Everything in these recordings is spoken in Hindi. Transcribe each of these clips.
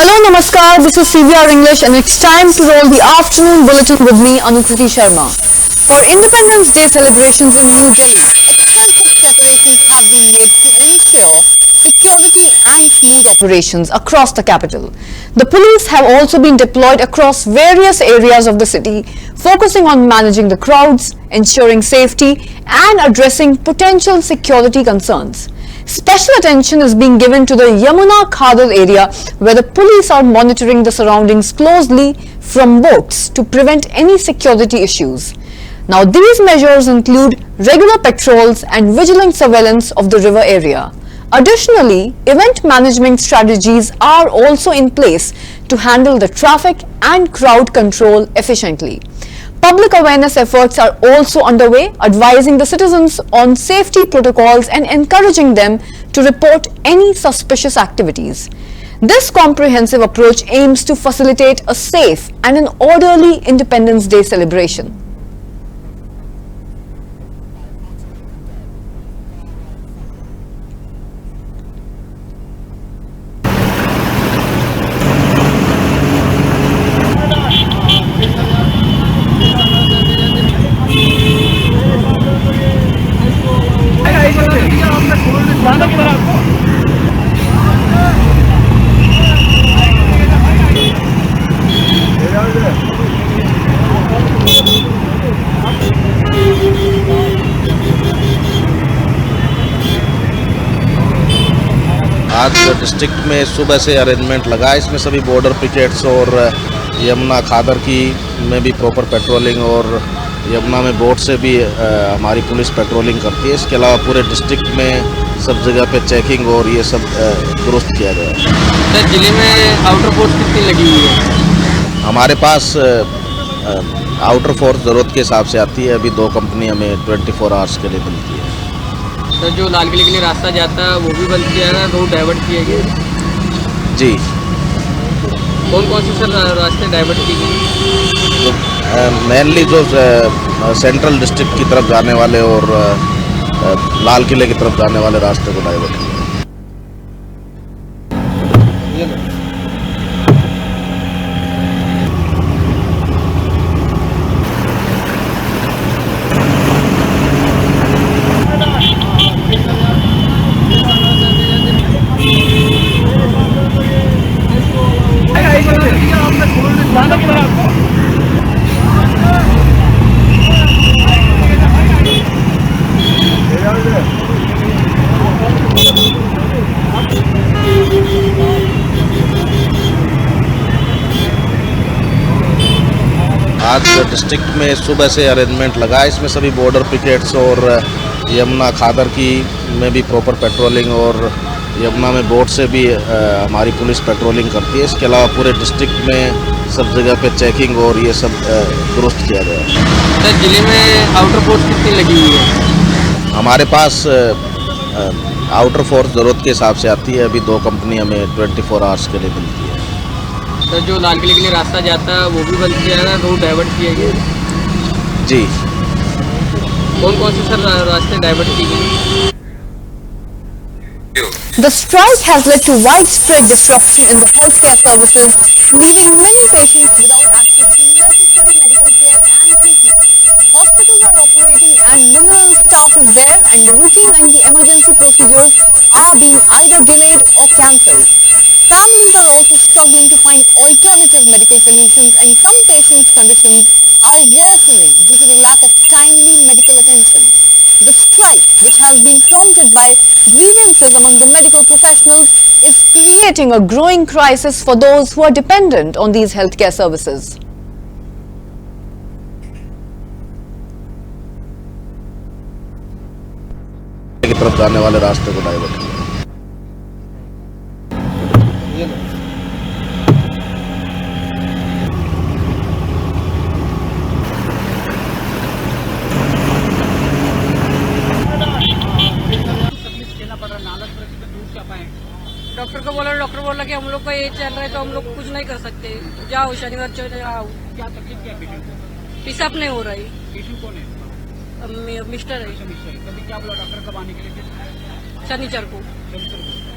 Hello, Namaskar. This is CVR English, and it's time to roll the afternoon bulletin with me, Anukriti Sharma. For Independence Day celebrations in New Delhi, extensive preparations have been made to ensure security and smooth operations across the capital. The police have also been deployed across various areas of the city, focusing on managing the crowds, ensuring safety, and addressing potential security concerns. Special attention is being given to the Yamuna Khadar area, where the police are monitoring the surroundings closely from boats to prevent any security issues. Now, these measures include regular patrols and vigilant surveillance of the river area. Additionally, event management strategies are also in place to handle the traffic and crowd control efficiently. Public awareness efforts are also underway, advising the citizens on safety protocols and encouraging them to report any suspicious activities. This comprehensive approach aims to facilitate a safe and an orderly Independence Day celebration. आज डिस्ट्रिक्ट में सुबह से अरेंजमेंट लगा है। इसमें सभी बॉर्डर पिकेट्स और यमुना खादर की में भी प्रॉपर पेट्रोलिंग और यमुना में बोट से भी हमारी पुलिस पेट्रोलिंग करती है। इसके अलावा पूरे डिस्ट्रिक्ट में सब जगह पे चेकिंग और ये सब दुरुस्त किया गया है। सर, जिले में आउटर फोर्स कितनी लगी हुई है? हमारे पास आउटर फोर्स ज़रूरत के हिसाब से आती है। अभी 2 कंपनी हमें 24 आवर्स के लिए मिलती है। सर, जो लाल किले के लिए रास्ता जाता है वो भी बंद किया है, रोड डाइवर्ट किया गया? जी। कौन कौन से सर रास्ते डाइवर्ट किए गए? तो मेनली जो सेंट्रल डिस्ट्रिक्ट की तरफ जाने वाले और लाल किले की तरफ जाने वाले रास्ते को डाइवर्ट किया। आज डिस्ट्रिक्ट में सुबह से अरेंजमेंट लगा है। इसमें सभी बॉर्डर पिकेट्स और यमुना खादर की में भी प्रॉपर पेट्रोलिंग और यमुना में बोट से भी हमारी पुलिस पेट्रोलिंग करती है। इसके अलावा पूरे डिस्ट्रिक्ट में सब जगह पे चेकिंग और ये सब दुरुस्त किया गया है। सर, जिले में आउटर फोर्स कितनी लगी हुई है? हमारे पास आउटर फोर्स ज़रूरत के हिसाब से आती है। अभी 2 कंपनी हमें 24 आवर्स के लिए मिलती है। सर, जो लाल किले के लिए रास्ता जाता है वो भी बंद किया है, रोड डाइवर्ट किया गया? जी। कौन कौन से सर रास्ते डाइवर्ट किए गए? The strike has led to widespread disruption in the healthcare services, leaving many patients without access to necessary medical care and treatment. Hospitals are operating and minimal staff is there, and the routine and the emergency procedures are being either delayed or cancelled. Families are also struggling to find alternative medical solutions, and some patients' conditions are worsening due to the lack of timely medical attention. The strike, which has been prompted by grievances among the medical professionals, is creating a growing crisis for those who are dependent on these healthcare services. की तरफ जाने वाले रास्ते को डाइवर्ट किया। डॉक्टर बोला कि हम लोग का ये चल रहा है तो हम लोग कुछ नहीं कर सकते। जाओ शनिवार चले आओ। क्या तकलीफ क्या पेशेंट को? पेशाब नहीं हो रहा है। पेशेंट कौन है? मिस्टर है। कभी क्या बोला डॉक्टर कब आने के लिए? शनिचर को।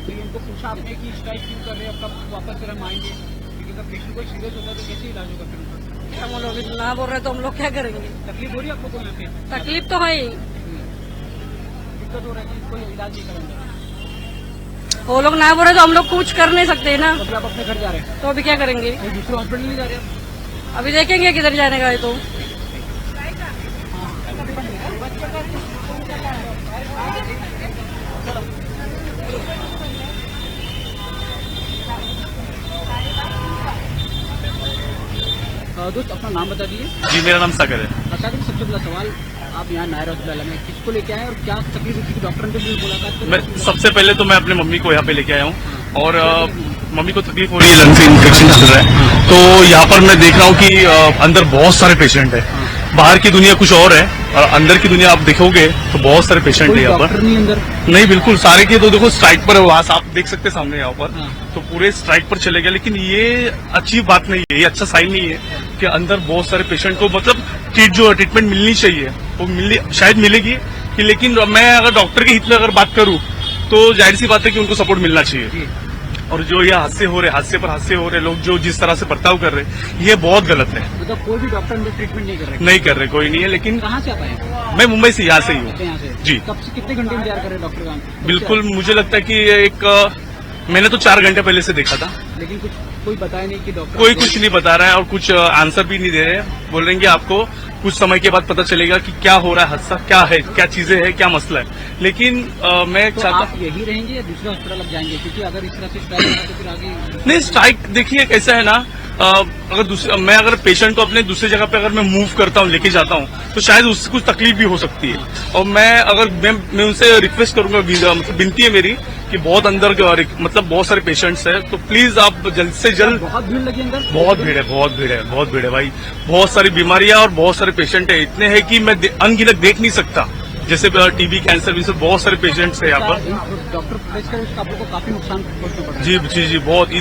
फिर उनको पूछा आपने कि स्ट्राइक क्यों कर रहे हो, कब वापस फिर हम आएंगे, क्योंकि अगर पेशेंट कोई सीरियस होता है तो कैसे इलाज होगा फिर उनका? हम लोग ना बोल रहे तो हम लोग क्या करेंगे? तकलीफ हो रही है आपको कोई यहाँ पे? तकलीफ तो है ही। दिक्कत हो रहा है कि कोई इलाज नहीं करेंगे, वो लोग ना बोल रहे तो हम लोग कुछ कर नहीं सकते ना, तो अभी आप अपने घर जा रहे हैं, तो अभी क्या करेंगे? कोई दूसरे हॉस्पिटल नहीं जा रहे हैं? अभी देखेंगे किधर जाने का है तो। दोस्त अपना नाम बता दीजिए। जी मेरा नाम सागर है। बता दीजिए, सबसे पहला सवाल, आप यहाँ नायर हॉस्पिटल में किसको लेके आए और क्या तकलीफ हुई थी? डॉक्टर ने भी मुलाकात करी? मैं सबसे पहले तो मैं अपने मम्मी को यहाँ पे लेके आया हूँ और मम्मी को तकलीफ हो रही है, लंग्स में इन्फेक्शन चल रहा है। तो यहाँ पर मैं देख रहा हूँ कि अंदर बहुत सारे पेशेंट है। बाहर की दुनिया कुछ और है और अंदर की दुनिया आप देखोगे तो बहुत सारे पेशेंट है यहाँ पर। डॉक्टर नहीं अंदर? नहीं, बिल्कुल सारे के तो देखो स्ट्राइक पर है, वहां आप देख सकते हैं सामने यहाँ पर। हाँ। तो पूरे स्ट्राइक पर चले गए, लेकिन ये अच्छी बात नहीं है, ये अच्छा साइन नहीं है कि अंदर बहुत सारे पेशेंट को मतलब ट्रीटमेंट मिलनी चाहिए, वो शायद मिलेगी कि, लेकिन मैं अगर डॉक्टर के हित में अगर बात करूं तो जाहिर सी बात है कि उनको सपोर्ट मिलना चाहिए। और जो ये हादसे हो रहे, हादसे पर हादसे हो रहे, लोग जो जिस तरह से बर्ताव कर रहे हैं ये बहुत गलत है। मतलब कोई भी डॉक्टर अंदर ट्रीटमेंट नहीं कर रहे? नहीं कर रहे, कोई नहीं है। लेकिन कहाँ से आप आए हैं? मैं मुंबई से, यहाँ से ही यहाँ हूँ से? जी। कब से कितने घंटे इंतजार कर रहे हैं डॉक्टर का? बिल्कुल, मुझे लगता है कि मैंने तो 4 घंटे पहले से देखा था, लेकिन कुछ कोई बताया नहीं कि डॉक्टर कोई कुछ नहीं बता रहा है और कुछ आंसर भी नहीं दे रहे हैं। बोल रहे हैं कि आपको कुछ समय के बाद पता चलेगा कि क्या हो रहा है, हादसा क्या है, क्या चीजें हैं, क्या मसला है। लेकिन मैं तो चाहता आप यही रहेंगे या दूसरे हॉस्पिटल आप जाएंगे? क्योंकि अगर इस तरह से स्ट्राइक होगा तो फिर आगे नहीं, स्ट्राइक देखिए कैसा है ना, मैं अगर पेशेंट को अपने दूसरी जगह पे अगर मैं मूव करता हूँ, लेके जाता हूँ, तो शायद उससे कुछ तकलीफ भी हो सकती है। और मैं उनसे रिक्वेस्ट करूंगा, मतलब विनती है मेरी कि बहुत अंदर मतलब बहुत सारे पेशेंट्स हैं, तो प्लीज आप जल्द से जल्द। बहुत भीड़ लगी अंदर? बहुत भीड़ है, बहुत भीड़ है, बहुत भीड़ है भाई। बहुत सारी बीमारियां और बहुत सारे पेशेंट है, इतने हैं कि मैं अनगिनत देख नहीं सकता। जैसे टीबी, कैंसर, भी बहुत सारे पेशेंट्स हैं यहाँ पर। डॉक्टर प्रेस कर आप लोगों को काफी नुकसान पहुंचना पड़ रहा है। जी जी जी, बहुत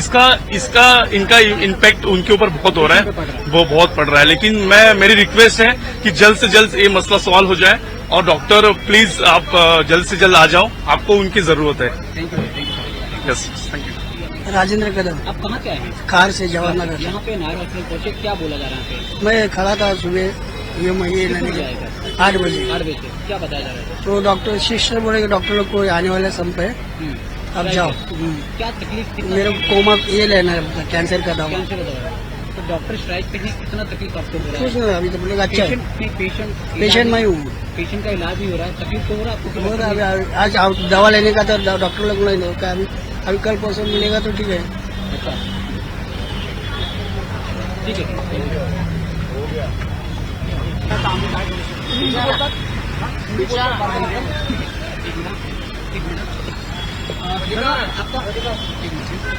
इनका इम्पैक्ट उनके ऊपर बहुत हो रहा है, वो बहुत पड़ रहा है। लेकिन मेरी रिक्वेस्ट है कि जल्द से जल्द ये मसला सॉल्व हो जाए और डॉक्टर प्लीज आप जल्द से जल्द आ जाओ, आपको उनकी जरूरत है। Thank you. Yes, thank you. Rajendra Kadam, आप कहाँ से आए हैं? कार से जवाहरनगर। यहाँ पे नायर हॉस्पिटल पहुंचे, क्या बोला जा रहा है यहाँ पे? मैं खड़ा था सुबह, ये महीने कितने बजे आए थे? 8 बजे। 8 बजे से क्या बताया जा रहा है? तो डॉक्टर सिस्टर बोले कि डॉक्टर लोग को आने वाले समय पे अब जाओ। क्या तकलीफ? मेरे को कोमा ये लेना है, कैंसर का दवा। कैंसर का दवा? तो डॉक्टर स्ट्राइक पे है, कितना तकलीफ आपको हो रहा कुछ है? नहीं, अभी तो बोले अच्छा है। पेशेंट मैं हूँ। पेशेंट का इलाज भी हो रहा है, तकलीफ तो हो रहा है आपको? बोल रहा है, आज दवा लेने का तो डॉक्टर लोग नहीं होगा, अभी कल परसों मिलेगा तो ठीक है। अच्छा, ठीक है।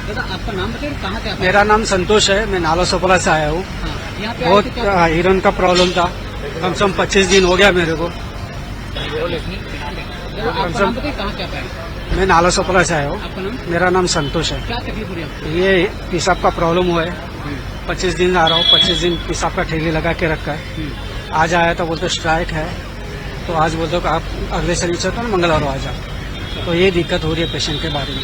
दादा आपका नाम बताइए, कहाँ से आप? मेरा नाम संतोष है, मैं नाला सोपला से आया हूँ। यहाँ पे बहुत आए थे क्या? हिरन का प्रॉब्लम था, कम से कम 25 दिन हो गया मेरे को। दादा, आपका नाम बताइए, कहाँ से आप आए? मैं नाला सोपला से आया हूँ। आपका नाम? मेरा नाम संतोष है। क्या तकलीफ हो रही है आपको? ये पेशाब का प्रॉब्लम हुआ है, 25 दिन आ रहा हूँ, 25 दिन पेशाब का ठेली लगा के रखा है। आज आया तो बोलते स्ट्राइक है, तो आज बोलते कि आप अगले शनिचर को मंगलवार आ जाओ। तो ये दिक्कत हो रही है पेशेंट के बारे में।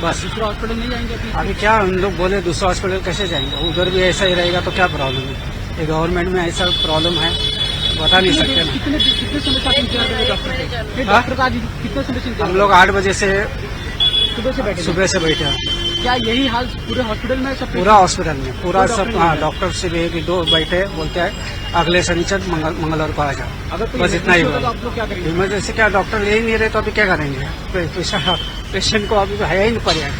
बस दूसरा हॉस्पिटल नहीं जाएंगे अभी? अभी क्या हम लोग बोले दूसरा हॉस्पिटल कैसे जाएंगे, उधर भी ऐसा ही रहेगा तो क्या प्रॉब्लम है। ये गवर्नमेंट में ऐसा प्रॉब्लम है, बता नहीं सकते ना। कितने समय से आप इंतजार कर रहे हैं डॉक्टर से? फिर डॉक्टर का आज कितने समय से इंतजार? हम लोग 8 बजे से सुबह से बैठे? सुबह से बैठे हैं। क्या यही हाल पूरे हॉस्पिटल में? सब पूरा हॉस्पिटल में पूरा कोई सब, डॉक्टर हाँ नहीं है? डॉक्टर से भी 1-2 बैठे, बोलते हैं अगले शनिचर मंगलवार को आ जाओ। अगर कोई बस इतना ही इमरजेंसी होगा बोला। तो आप लोग क्या करेंगे? इमरजेंसी क्या, डॉक्टर ले ही नहीं रहे तो अभी क्या करेंगे। पेशेंट को अभी तो है ही नहीं पर्याय,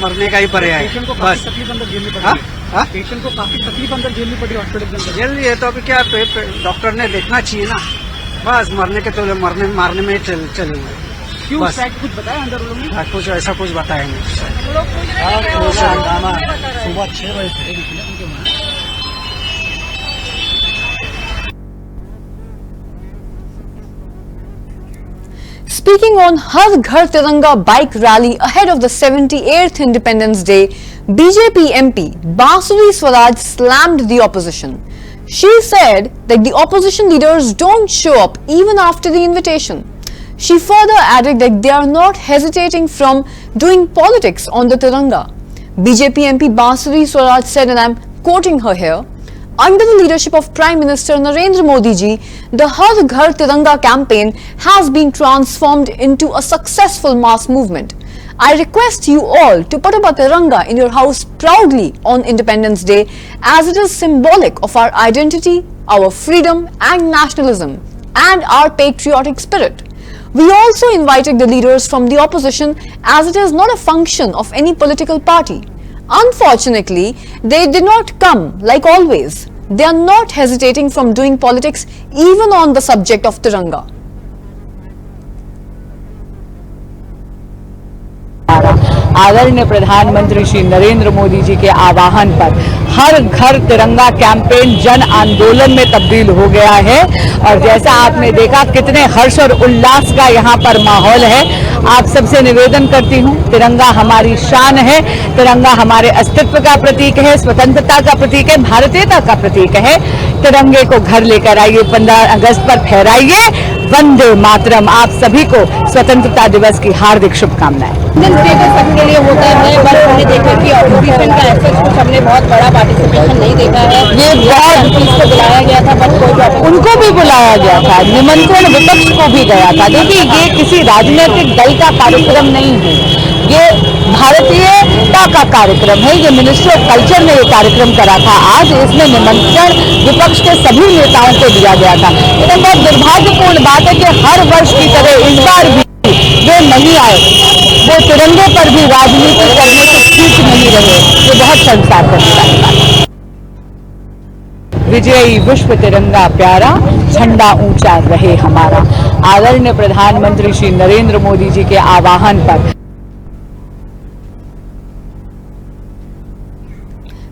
मरने का ही पर्याय पेशेंट को है। काफी बस तकलीफ अंदर झेलनी पड़ हाँ? रही है। हाँ? पेशेंट को काफी तकलीफ अंदर झेलनी पड़ रही है हॉस्पिटल के अंदर। जल्दी है तो अभी क्या डॉक्टर ने देखना चाहिए ना। बस मरने के तो मारने में ही चलेंगे। क्यों बस। स्ट्राइक कुछ बताया अंदर उन लोगों ने? कुछ ऐसा कुछ बताएंगे। हम लोग कुछ नहीं कर रहे, वो लोग हंगामा नहीं बता रहे। सुबह 6 बजे से। Speaking on Har Ghar Tiranga bike rally ahead of the 78th Independence Day, BJP MP Basuri Swaraj slammed the opposition. She said that the opposition leaders don't show up even after the invitation. She further added that they are not hesitating from doing politics on the Tiranga. BJP MP Bansuri Swaraj said, and I'm quoting her here, under the leadership of Prime Minister Narendra Modi ji, the Har Ghar Tiranga campaign has been transformed into a successful mass movement. I request you all to put up a Tiranga in your house proudly on Independence Day, as it is symbolic of our identity, our freedom and nationalism, and our patriotic spirit. We also invited the leaders from the opposition, as it is not a function of any political party. Unfortunately, they did not come like always. They are not hesitating from doing politics even on the subject of Tiranga. आदरणीय प्रधानमंत्री श्री नरेंद्र मोदी जी के आह्वान पर हर घर तिरंगा कैंपेन जन आंदोलन में तब्दील हो गया है और जैसा आपने देखा कितने हर्ष और उल्लास का यहाँ पर माहौल है। आप सबसे निवेदन करती हूँ, तिरंगा हमारी शान है, तिरंगा हमारे अस्तित्व का प्रतीक है, स्वतंत्रता का प्रतीक है, भारतीयता का प्रतीक है। तिरंगे को घर लेकर आइए, 15 अगस्त पर फहराइए वंदे मातरम। आप सभी को स्वतंत्रता दिवस की हार्दिक शुभकामनाएं। सबके लिए होता है, बट हमने देखा कि ऑपोजिशन का ऐसा कुछ हमने बहुत बड़ा पार्टिसिपेशन नहीं देखा है। ये बहुत को बुलाया गया था, बट कोई उनको भी बुलाया गया था, निमंत्रण विपक्ष को भी गया था। देखिए, ये किसी राजनीतिक दल का कार्यक्रम नहीं है, ये भारतीयता का कार्यक्रम है। ये मिनिस्ट्री ऑफ कल्चर ने ये कार्यक्रम करा था। आज इसमें निमंत्रण विपक्ष के सभी नेताओं को दिया गया था। लेकिन बहुत दुर्भाग्यपूर्ण बात है कि हर वर्ष की तरह इस बार भी वे नहीं आए, वो तिरंगे पर भी राजनीति करने से ठीक नहीं रहे। ये बहुत शर्मसार करने वाली बात है। विजयी विश्व तिरंगा प्यारा, झंडा ऊंचा रहे हमारा। आदरणीय प्रधानमंत्री श्री नरेंद्र मोदी जी के आह्वान पर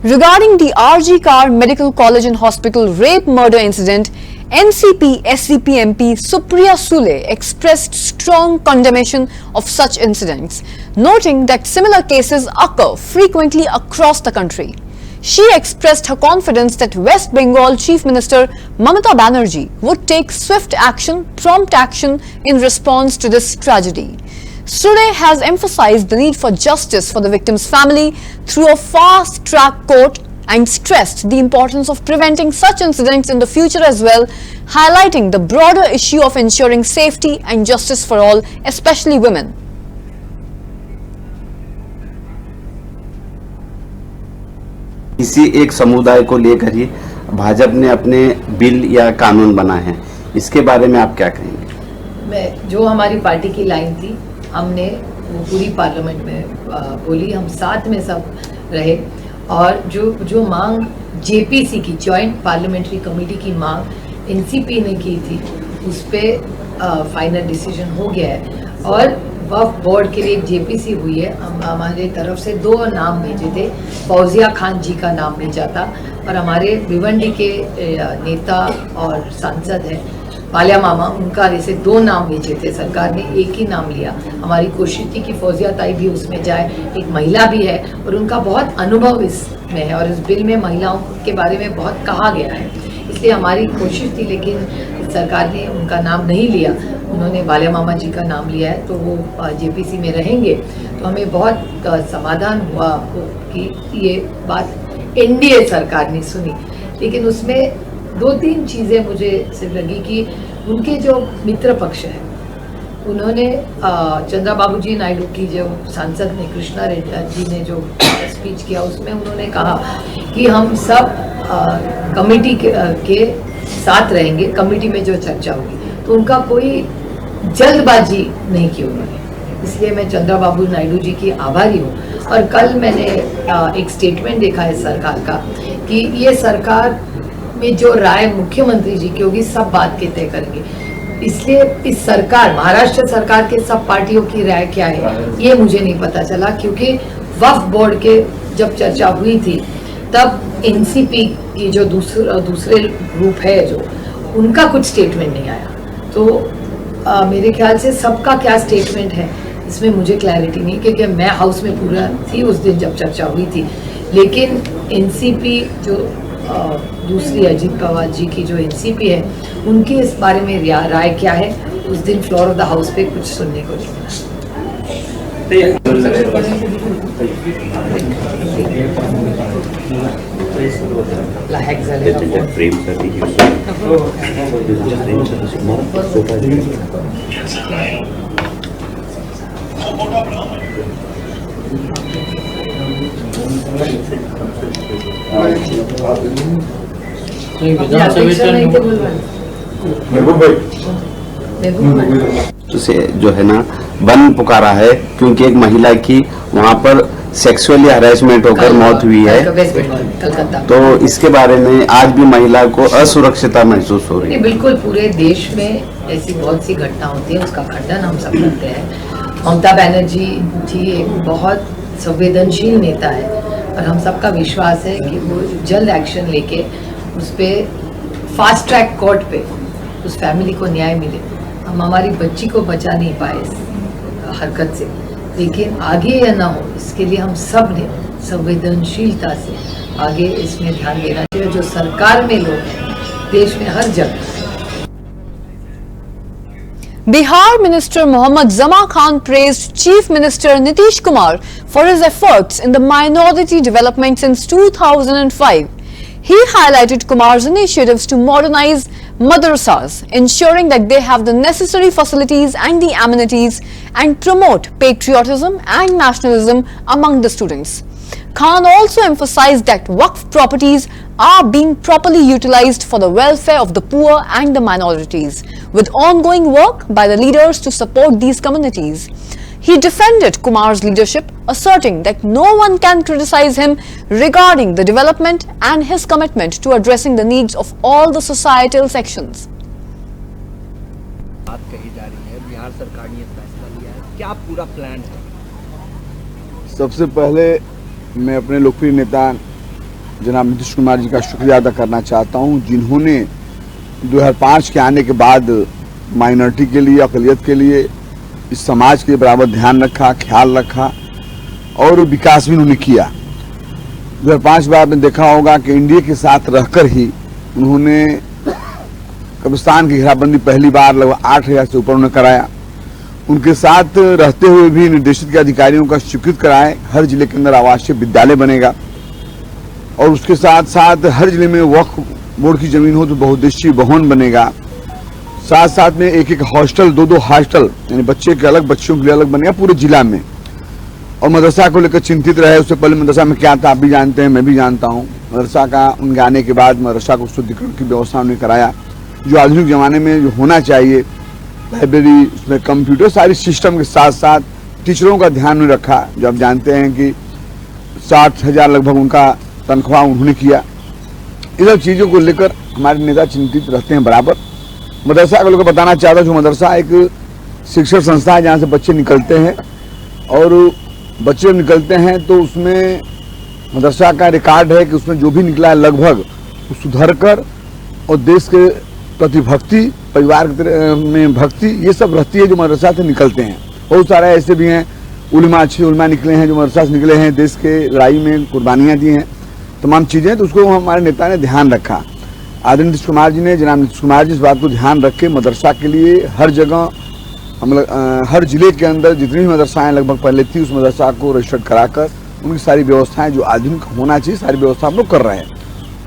Regarding the RG Kar Medical College and Hospital rape murder incident, NCP SCP MP Supriya Sule expressed strong condemnation of such incidents, noting that similar cases occur frequently across the country. She expressed her confidence that West Bengal Chief Minister Mamata Banerjee would take swift action, prompt action in response to this tragedy. Sule has emphasized the need for justice for the victim's family through a fast-track court and stressed the importance of preventing such incidents in the future as well, highlighting the broader issue of ensuring safety and justice for all, especially women. इसी एक समुदाय को लेकर ही भाजपा ने अपने बिल या कानून बनाए हैं, इसके बारे में आप क्या कहेंगे? जो हमारी पार्टी की लाइन थी, हमने वो पूरी पार्लियामेंट में बोली, हम साथ में सब रहे और जो मांग जेपीसी की जॉइंट पार्लियामेंट्री कमेटी की मांग एनसीपी ने की थी, उस पर फाइनल डिसीजन हो गया है और वक्फ बोर्ड के लिए एक जेपीसी हुई है। हमारे तरफ से 2 नाम भेजे थे, फौजिया खान जी का नाम भेजा था और हमारे भिवंडी के नेता और सांसद हैं बालिया मामा, उनका जैसे 2 नाम भेजे थे, सरकार ने एक ही नाम लिया। हमारी कोशिश थी कि फौजिया ताई भी उसमें जाए, एक महिला भी है और उनका बहुत अनुभव इसमें है और इस बिल में महिलाओं के बारे में बहुत कहा गया है, इसलिए हमारी कोशिश थी, लेकिन सरकार ने उनका नाम नहीं लिया, उन्होंने बालिया मामा जी का नाम लिया है, तो वो जेपीसी में रहेंगे। तो हमें बहुत समाधान हुआ कि ये बात एनडीए सरकार ने सुनी, लेकिन उसमें 2-3 चीज़ें मुझे सिर्फ लगी कि उनके जो मित्र पक्ष है, उन्होंने चंद्रबाबू जी नायडू की जो सांसद ने कृष्णा रेड्डी जी ने जो स्पीच किया, उसमें उन्होंने कहा कि हम सब कमेटी के साथ रहेंगे, कमेटी में जो चर्चा होगी, तो उनका कोई जल्दबाजी नहीं की उन्होंने, इसलिए मैं चंद्रबाबू नायडू जी की आभारी हूँ। और कल मैंने एक स्टेटमेंट देखा है सरकार का कि ये सरकार में जो राय मुख्यमंत्री जी की होगी, सब बात के तय करेंगे, इसलिए इस सरकार, महाराष्ट्र सरकार के सब पार्टियों की राय क्या है ये मुझे नहीं पता चला, क्योंकि वक्फ बोर्ड के जब चर्चा हुई थी तब एनसीपी की जो दूसरे ग्रुप है जो, उनका कुछ स्टेटमेंट नहीं आया। तो मेरे ख्याल से सबका क्या स्टेटमेंट है इसमें मुझे क्लैरिटी नहीं, क्योंकि मैं हाउस में पूरा थी उस दिन जब चर्चा हुई थी, लेकिन एनसीपी जो दूसरी अजीत पवार जी की जो एनसीपी है, उनकी इस बारे में राय क्या है, उस दिन फ्लोर ऑफ द हाउस पे कुछ सुनने को नहीं मिला। उसे जो है ना बंद पुकारा है क्योंकि एक महिला की वहाँ पर सेक्सुअली हरेसमेंट होकर मौत हुई है। वेस्ट बंगाल, कलकत्ता। तो इसके बारे में आज भी महिला को असुरक्षितता महसूस हो रही है। बिल्कुल, पूरे देश में ऐसी बहुत सी घटना होती है, उसका खंडन हम सब करते हैं। ममता बनर्जी जी एक बहुत संवेदनशील नेता है और हम सबका विश्वास है कि वो जल्द एक्शन लेके उस पर फास्ट ट्रैक कोर्ट पे उस फैमिली को न्याय मिले। हम हमारी बच्ची को बचा नहीं पाए इस हरकत से, लेकिन आगे या ना हो इसके लिए हम सब ने संवेदनशीलता से आगे इसमें ध्यान देना चाहिए। जो सरकार में लोग हैं देश में हर जगह। Bihar Minister Mohammad Zama Khan praised Chief Minister Nitish Kumar for his efforts in the minority development since 2005. He highlighted Kumar's initiatives to modernize madrasas, ensuring that they have the necessary facilities and the amenities and promote patriotism and nationalism among the students. Khan also emphasized that Waqf properties are being properly utilized for the welfare of the poor and the minorities, with ongoing work by the leaders to support these communities. He defended Kumar's leadership, asserting that no one can criticize him regarding the development and his commitment to addressing the needs of all the societal sections. बात कही जा रही है, बिहार सरकार ने फैसला लिया है, क्या पूरा प्लान है? सबसे पहले मैं अपने लोकप्रिय नेता जनाब नीतीश कुमार जी का शुक्रिया अदा करना चाहता हूं, जिन्होंने 2005 के आने के बाद माइनॉरिटी के लिए, अक़लियत के लिए, इस समाज के बराबर ध्यान रखा, ख्याल रखा और विकास भी उन्होंने किया। 2005 के बाद आपने देखा होगा कि इंडिया के साथ रहकर ही उन्होंने कब्रिस्तान की घेराबंदी पहली बार लगभग 8,000 से ऊपर उन्होंने कराया। उनके साथ रहते हुए भी निर्देशित के अधिकारियों का स्वीकृत कराए हर जिले के अंदर आवासीय विद्यालय बनेगा और उसके साथ साथ हर जिले में वक्फ बोर्ड की जमीन हो तो बहुउद्देशीय भवन बनेगा। साथ साथ में एक एक हॉस्टल, 2-2 हॉस्टल यानी बच्चे के अलग, बच्चों के लिए अलग बनेगा पूरे जिला में। और मदरसा को लेकर चिंतित रहे, उससे पहले मदरसा में क्या था आप भी जानते हैं, मैं भी जानता हूँ। मदरसा का उनके आने के बाद मदरसा को शुद्धिकरण की व्यवस्था उन्होंने कराया, जो आधुनिक जमाने में जो होना चाहिए, लाइब्रेरी, उसमें कंप्यूटर, सारी सिस्टम के साथ साथ टीचरों का ध्यान में रखा। जो आप जानते हैं कि 60,000 लगभग उनका तनख्वाह उन्होंने किया। इन सब चीज़ों को लेकर हमारे नेता चिंतित रहते हैं बराबर। मदरसा को लेकर बताना चाहता हूँ, जो मदरसा एक शिक्षण संस्था है जहाँ से बच्चे निकलते हैं और बच्चे निकलते हैं तो उसमें मदरसा का रिकॉर्ड है कि उसमें जो भी निकला है लगभग सुधर कर और देश के प्रति भक्ति, परिवार में भक्ति, ये सब रहती है जो मदरसा से निकलते हैं। बहुत सारे ऐसे भी हैं उलमा, अच्छे उलमा निकले हैं जो मदरसा से निकले हैं, देश के लड़ाई में कुर्बानियाँ दी हैं, तमाम चीज़ें। तो उसको हमारे नेता ने ध्यान रखा। आदरणीय नीतीश कुमार जी ने, जनाब नीतीश कुमार जी इस बात को ध्यान रख के मदरसा के लिए हर जगह हम हर जिले के अंदर जितनी भी मदरसाएँ लगभग पहले थी उस मदरसा को रजिस्टर्ड कराकर उनकी सारी व्यवस्थाएँ जो आधुनिक होना चाहिए सारी व्यवस्था हम लोग कर रहे हैं।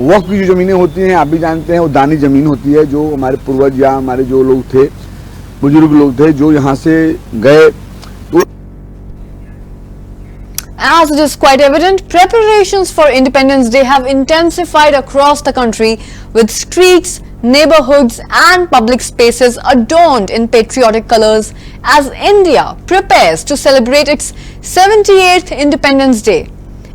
वक्फ की जो ज़मीनें होती हैं आप भी जानते हैं, वो दानी ज़मीन होती है, जो हमारे पूर्वज या हमारे जो लोग थे, बुजुर्ग लोग थे, जो यहाँ से गए। As it is quite evident, preparations for Independence Day have intensified across the country, with streets, neighborhoods and public spaces adorned in patriotic colors as India prepares to celebrate its 78th Independence Day.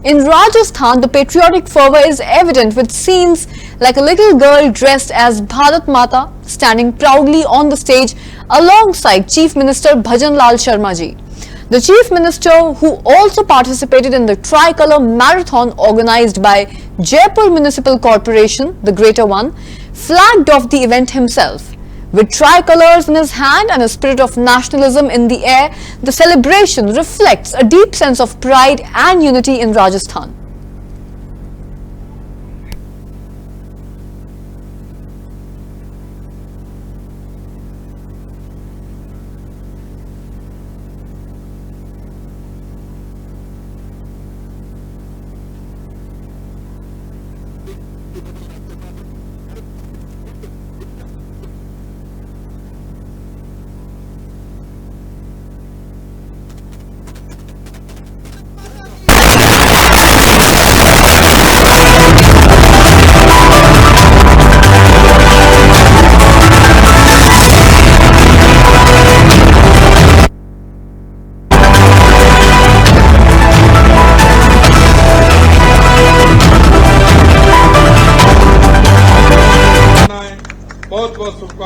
In Rajasthan, the patriotic fervor is evident, with scenes like a little girl dressed as Bharat Mata standing proudly on the stage alongside Chief Minister Bhajan Lal Sharma ji. The Chief Minister, who also participated in the Tricolor Marathon organized by Jaipur Municipal Corporation, the Greater One, flagged off the event himself. With tricolors in his hand and a spirit of nationalism in the air, the celebration reflects a deep sense of pride and unity in Rajasthan.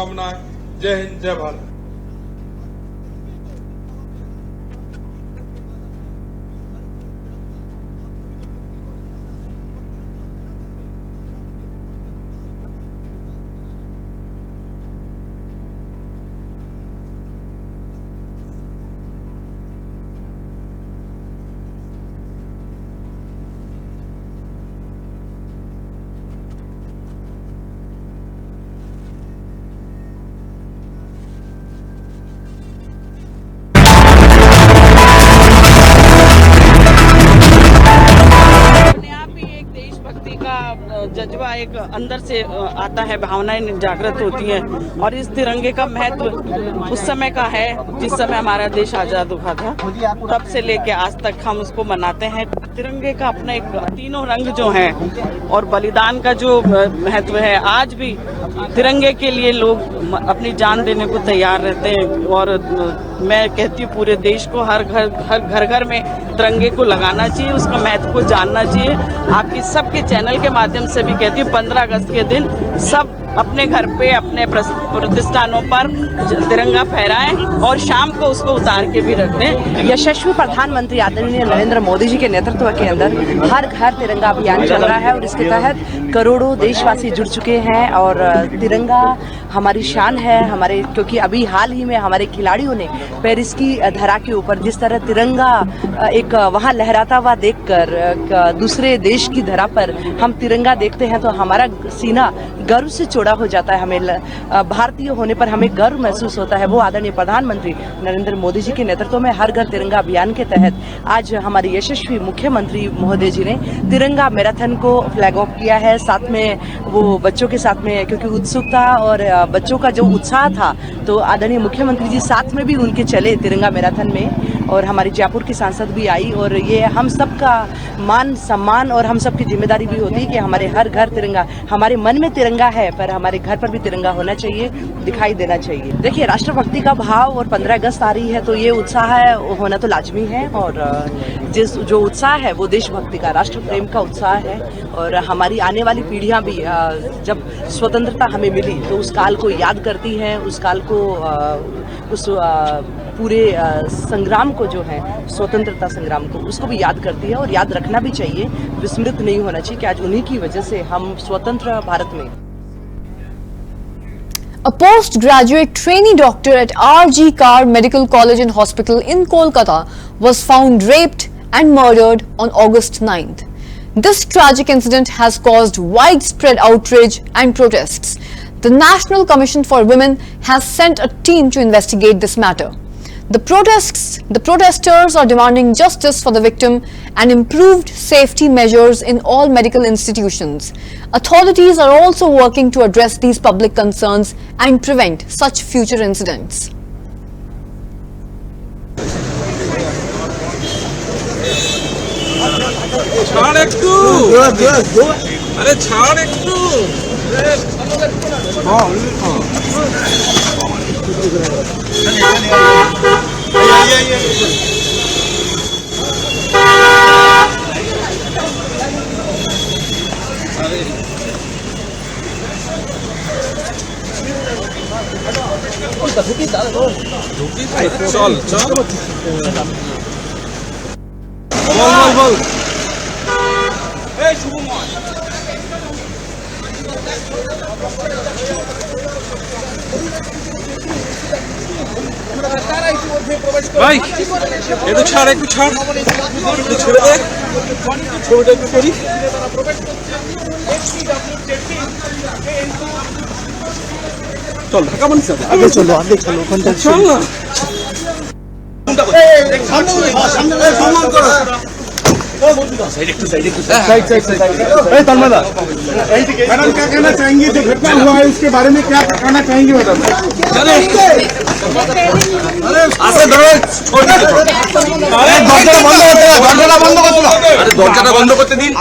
शुभकामनाएं। जय हिंद, जय भारत। जज्बा एक अंदर से आता है, भावनाएं जागृत होती हैं और इस तिरंगे का महत्व उस समय का है जिस समय हमारा देश आजाद हुआ था, तब से लेके आज तक हम उसको मनाते हैं। तिरंगे का अपना एक तीनों रंग जो हैं और बलिदान का जो महत्व है, आज भी तिरंगे के लिए लोग अपनी जान देने को तैयार रहते हैं। और मैं कहती हूँ पूरे देश को हर घर में तिरंगे को लगाना चाहिए, उसका महत्व को जानना चाहिए। आपकी सबके चैनल के माध्यम से भी कहती हूँ 15 अगस्त के दिन सब अपने घर पे अपने प्रतिष्ठानों पर तिरंगा फहराएं और शाम को उसको उतार के भी रख दें। यशस्वी प्रधानमंत्री आदरणीय नरेंद्र मोदी जी के नेतृत्व के अंदर हर घर तिरंगा अभियान चल रहा है और इसके तहत करोड़ों देशवासी जुड़ चुके हैं। और तिरंगा हमारी शान है हमारे, क्योंकि अभी हाल ही में हमारे खिलाड़ियों ने पेरिस की धरा के ऊपर जिस तरह तिरंगा एक वहाँ लहराता हुआ देखकर दूसरे देश की धरा पर हम तिरंगा देखते हैं तो हमारा सीना गर्व से चौड़ा हो जाता है। हमें भारतीय होने पर हमें गर्व महसूस होता है। वो आदरणीय प्रधानमंत्री नरेंद्र मोदी जी के नेतृत्व में हर घर तिरंगा अभियान के तहत आज हमारे यशस्वी मुख्यमंत्री महोदय जी ने तिरंगा मैराथन को फ्लैग ऑफ किया है। साथ में वो बच्चों के साथ में, क्योंकि उत्सुकता और बच्चों का जो उत्साह था, तो आदरणीय मुख्यमंत्री जी साथ में भी उनके चले तिरंगा मैराथन में और हमारी जयपुर की सांसद भी आई। और ये हम सबका मान सम्मान और हम सबकी जिम्मेदारी भी होती है कि हमारे हर घर तिरंगा, हमारे मन में तिरंगा है पर हमारे घर पर भी तिरंगा होना चाहिए, दिखाई देना चाहिए। देखिए, राष्ट्रभक्ति का भाव और 15 अगस्त आ रही है तो ये उत्साह है होना तो लाजमी है। और जो उत्साह है वो देशभक्ति का, राष्ट्र प्रेम का उत्साह है। और हमारी आने वाली पीढ़ियां भी जब स्वतंत्रता हमें मिली तो उस काल को याद करती हैं, उस काल को उस पूरे संग्राम को जो है स्वतंत्रता संग्राम को उसको भी याद करती है और याद रखना भी चाहिए, विस्मृत नहीं होना चाहिए कि आज उन्हीं की वजह से हम स्वतंत्र भारत में। A postgraduate trainee doctor at RG Kar Medical College and Hospital in Kolkata was found raped and murdered on August 9th. This tragic incident has caused widespread outrage and protests. The National Commission for Women has sent a team to investigate this matter. The protesters are demanding justice for the victim and improved safety measures in all medical institutions. Authorities are also working to address these public concerns and prevent such future incidents. भाई ये तो छाड़, एक तो छाड़, तो छोड़ दे, छोड़ दे कोई। चल ढका बन सकता, आगे चलो चल ना। सम्मान करो। साइड तन्मयदा, मैडम क्या कहना चाहेंगी? जो घटना हुआ है उसके बारे में क्या कहना चाहेंगी मैडम? দরজাটা বন্ধ করতে দিন।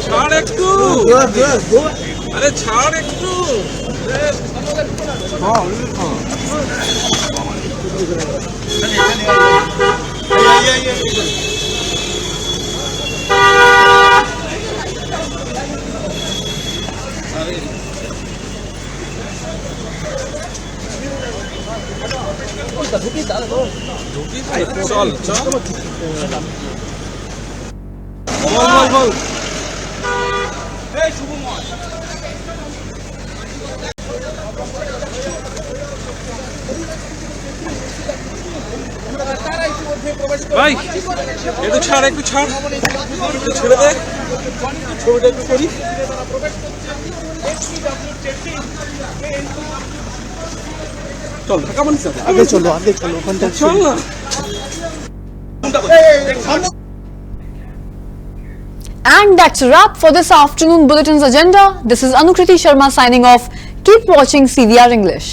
ছাড় একটু, আরে ছাড় একটু। ভাই একটু ছাড় একটু ছেড়ে দে ছবিটা একটু করি চল কেমন আগে চলো ওখানটা চল না And that's a wrap for this afternoon bulletin's agenda. This is Anukriti Sharma signing off. Keep watching CVR English.